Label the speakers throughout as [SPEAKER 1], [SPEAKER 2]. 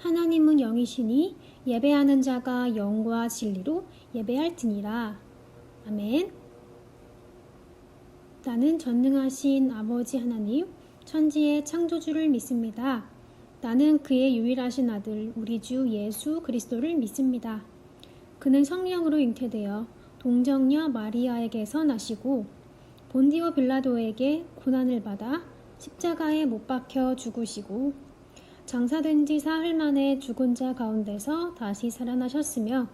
[SPEAKER 1] 하나님은 영이시니 예배하는 자가 영과 진리로 예배할지니라. 아멘. 나는 전능하신 아버지 하나님, 천지의 창조주를 믿습니다. 나는 그의 유일하신 아들, 우리 주 예수 그리스도를 믿습니다. 그는 성령으로 잉태되어 동정녀 마리아에게서 나시고 본디오 빌라도에게 고난을 받아 십자가에 못 박혀 죽으시고 장사된 지 사흘 만에 죽은 자 가운데서 다시 살아나셨으며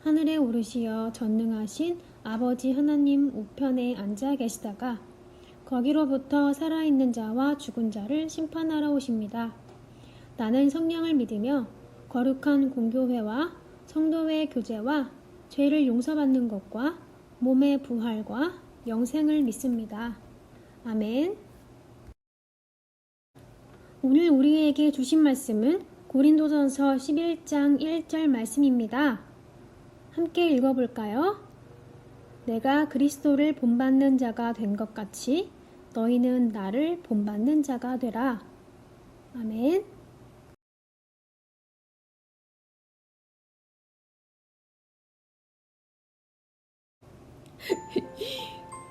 [SPEAKER 1] 하늘에 오르시어 전능하신 아버지 하나님 우편에 앉아 계시다가 거기로부터 살아있는 자와 죽은 자를 심판하러 오십니다. 나는 성령을 믿으며 거룩한 공교회와 성도의 교제와 죄를 용서받는 것과 몸의 부활과 영생을 믿습니다. 아멘. 오늘 우리에게 주신 말씀은 고린도전서 11장 1절 말씀입니다. 함께 읽어볼까요? 내가 그리스도를 본받는 자가 된 것 같이 너희는 나를 본받는 자가 되라. 아멘.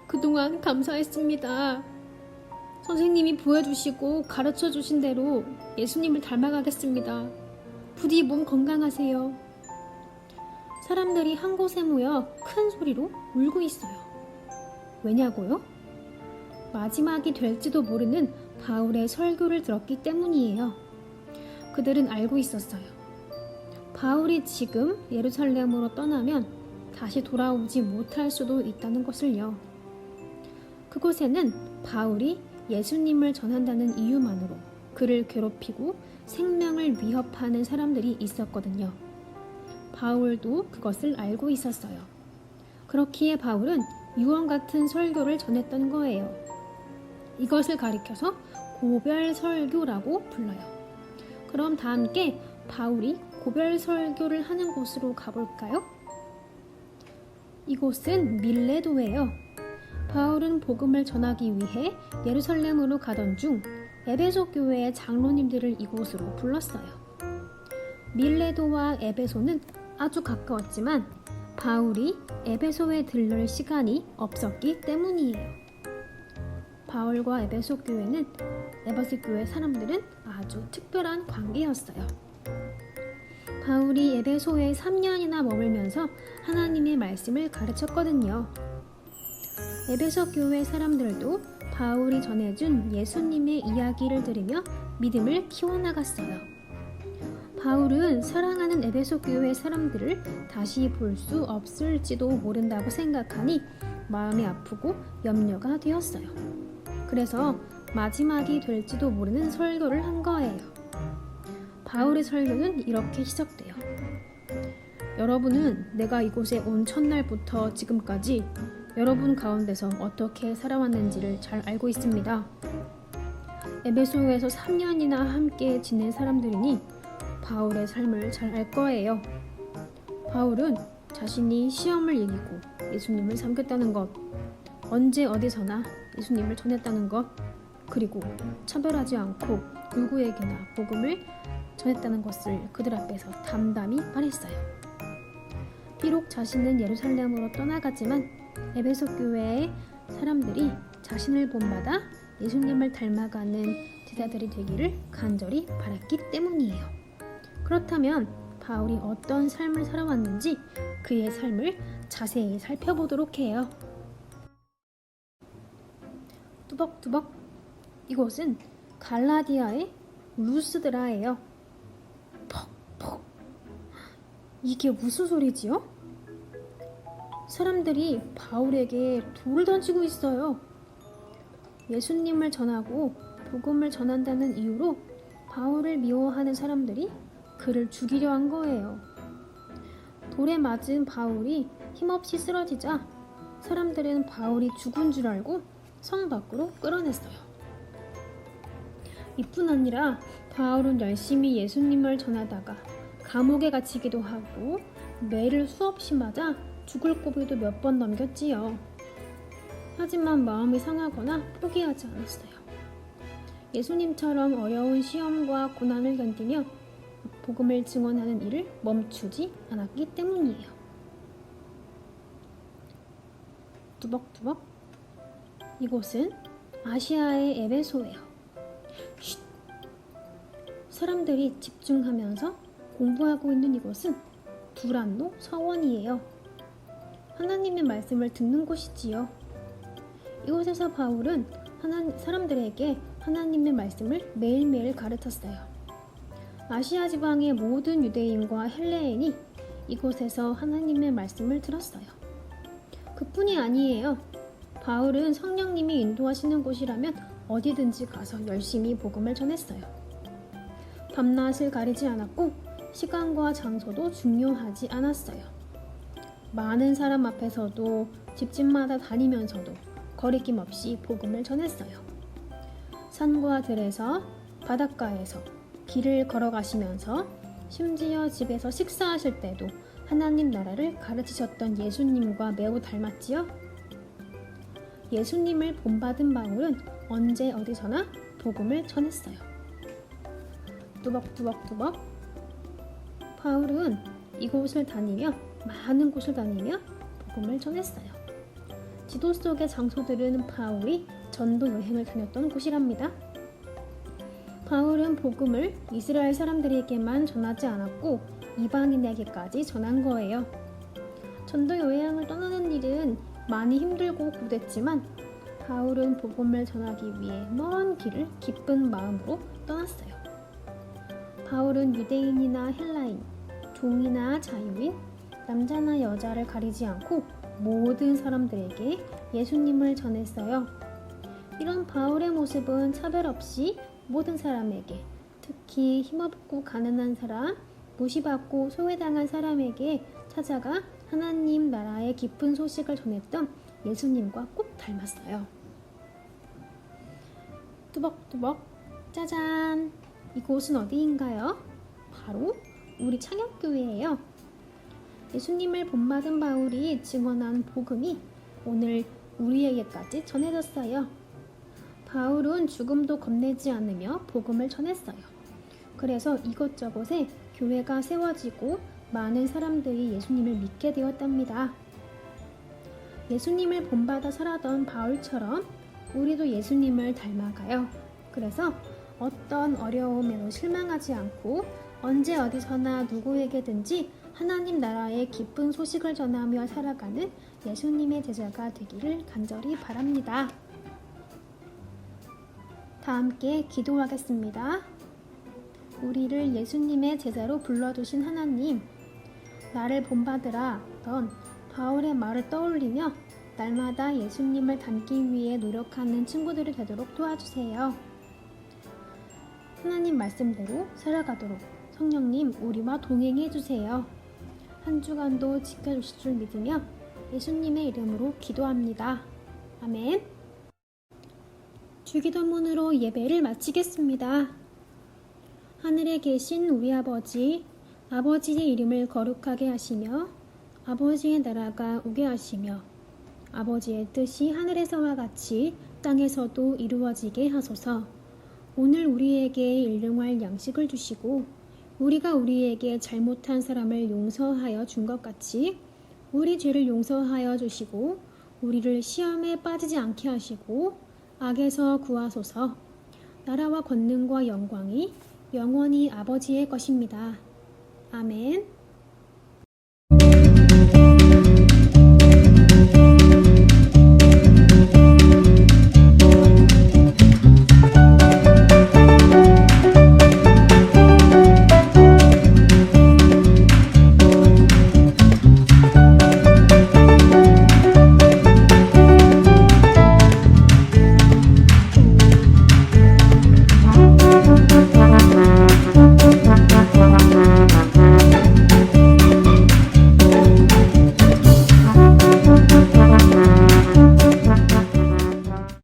[SPEAKER 1] 그동안 감사했습니다. 선생님이 보여주시고 가르쳐주신 대로 예수님을 닮아가겠습니다. 부디 몸 건강하세요. 사람들이 한 곳에 모여 큰 소리로 울고 있어요. 왜냐고요? 마지막이 될지도 모르는 바울의 설교를 들었기 때문이에요. 그들은 알고 있었어요. 바울이 지금 예루살렘으로 떠나면 다시 돌아오지 못할 수도 있다는 것을요. 그곳에는 바울이 예수님을 전한다는 이유만으로 그를 괴롭히고 생명을 위협하는 사람들이 있었거든요. 바울도 그것을 알고 있었어요. 그렇기에 바울은 유언 같은 설교를 전했던 거예요. 이것을 가리켜서 고별 설교라고 불러요. 그럼 다 함께 바울이 고별 설교를 하는 곳으로 가볼까요? 이곳은 밀레도예요. 바울은 복음을 전하기 위해 예루살렘으로 가던 중 에베소 교회의 장로님들을 이곳으로 불렀어요. 밀레도와 에베소는 아주 가까웠지만 바울이 에베소에 들를 시간이 없었기 때문이에요. 바울과 에베소 교회는 에베소 교회 사람들은 아주 특별한 관계였어요. 바울이 에베소에 3년이나 머물면서 하나님의 말씀을 가르쳤거든요. 에베소 교회 사람들도 바울이 전해준 예수님의 이야기를 들으며 믿음을 키워나갔어요. 바울은 사랑하는 에베소 교회 사람들을 다시 볼 수 없을지도 모른다고 생각하니 마음이 아프고 염려가 되었어요. 그래서 마지막이 될지도 모르는 설교를 한 거예요. 바울의 설교는 이렇게 시작돼요. 여러분은 내가 이곳에 온 첫날부터 지금까지 여러분 가운데서 어떻게 살아왔는지를 잘 알고 있습니다. 에베소에서 3년이나 함께 지낸 사람들이니 바울의 삶을 잘 알 거예요. 바울은 자신이 시험을 이기고 예수님을 섬겼다는 것, 언제 어디서나 예수님을 전했다는 것, 그리고 차별하지 않고 누구에게나 복음을 전했다는 것을 그들 앞에서 담담히 말했어요. 비록 자신은 예루살렘으로 떠나갔지만 에베소 교회의 사람들이 자신을 본받아 예수님을 닮아가는 제자들이 되기를 간절히 바랐기 때문이에요. 그렇다면 바울이 어떤 삶을 살아왔는지 그의 삶을 자세히 살펴보도록 해요. 뚜벅뚜벅. 이곳은 갈라디아의 루스드라예요. 퍽퍽. 이게 무슨 소리지요? 사람들이 바울에게 돌을 던지고 있어요. 예수님을 전하고 복음을 전한다는 이유로 바울을 미워하는 사람들이 그를 죽이려 한 거예요. 돌에 맞은 바울이 힘없이 쓰러지자 사람들은 바울이 죽은 줄 알고 성 밖으로 끌어냈어요. 이뿐 아니라 바울은 열심히 예수님을 전하다가 감옥에 갇히기도 하고 매를 수없이 맞아 죽을 고비도 몇 번 넘겼지요. 하지만 마음이 상하거나 포기하지 않았어요. 예수님처럼 어려운 시험과 고난을 견디며 복음을 증언하는 일을 멈추지 않았기 때문이에요. 뚜벅뚜벅. 이곳은 아시아의 에베소예요. 쉿. 사람들이 집중하면서 공부하고 있는 이곳은 두란노 서원이에요. 하나님의 말씀을 듣는 곳이지요. 이곳에서 바울은 사람들에게 하나님의 말씀을 매일매일 가르쳤어요. 아시아 지방의 모든 유대인과 헬레인이 이곳에서 하나님의 말씀을 들었어요. 그뿐이 아니에요. 바울은 성령님이 인도하시는 곳이라면 어디든지 가서 열심히 복음을 전했어요. 밤낮을 가리지 않았고 시간과 장소도 중요하지 않았어요. 많은 사람 앞에서도 집집마다 다니면서도 거리낌 없이 복음을 전했어요. 산과 들에서 바닷가에서 길을 걸어가시면서 심지어 집에서 식사하실 때도 하나님 나라를 가르치셨던 예수님과 매우 닮았지요? 예수님을 본받은 바울은 언제 어디서나 복음을 전했어요. 뚜벅뚜벅뚜벅. 바울은 이곳을 다니며 많은 곳을 다니며 복음을 전했어요. 지도 속의 장소들은 바울이 전도 여행을 다녔던 곳이랍니다. 바울은 복음을 이스라엘 사람들에게만 전하지 않았고 이방인에게까지 전한 거예요. 전도 여행을 떠나는 일은 많이 힘들고 고됐지만 바울은 복음을 전하기 위해 먼 길을 기쁜 마음으로 떠났어요. 바울은 유대인이나 헬라인, 종이나 자유인, 남자나 여자를 가리지 않고 모든 사람들에게 예수님을 전했어요. 이런 바울의 모습은 차별 없이 모든 사람에게, 특히 힘없고 가난한 사람, 무시받고 소외당한 사람에게 찾아가 하나님 나라의 기쁜 소식을 전했던 예수님과 꼭 닮았어요. 뚜벅뚜벅. 짜잔! 이곳은 어디인가요? 바로 우리 창역교회예요. 예수님을 본받은 바울이 증언한 복음이 오늘 우리에게까지 전해졌어요. 바울은 죽음도 겁내지 않으며 복음을 전했어요. 그래서 이곳저곳에 교회가 세워지고 많은 사람들이 예수님을 믿게 되었답니다. 예수님을 본받아 살아던 바울처럼 우리도 예수님을 닮아가요. 그래서 어떤 어려움에도 실망하지 않고 언제 어디서나 누구에게든지 하나님 나라의 기쁜 소식을 전하며 살아가는 예수님의 제자가 되기를 간절히 바랍니다. 다 함께 기도하겠습니다. 우리를 예수님의 제자로 불러주신 하나님, 나를 본받으라 던 바울의 말을 떠올리며 날마다 예수님을 닮기 위해 노력하는 친구들이 되도록 도와주세요. 하나님 말씀대로 살아가도록 성령님 우리와 동행해 주세요. 한 주간도 지켜주실 줄 믿으며 예수님의 이름으로 기도합니다. 아멘. 주기도문으로 예배를 마치겠습니다. 하늘에 계신 우리 아버지, 아버지의 이름을 거룩하게 하시며 아버지의 나라가 오게 하시며 아버지의 뜻이 하늘에서와 같이 땅에서도 이루어지게 하소서. 오늘 우리에게 일용할 양식을 주시고 우리가 우리에게 잘못한 사람을 용서하여 준 것 같이 우리 죄를 용서하여 주시고 우리를 시험에 빠지지 않게 하시고 악에서 구하소서. 나라와 권능과 영광이 영원히 아버지의 것입니다. 아멘.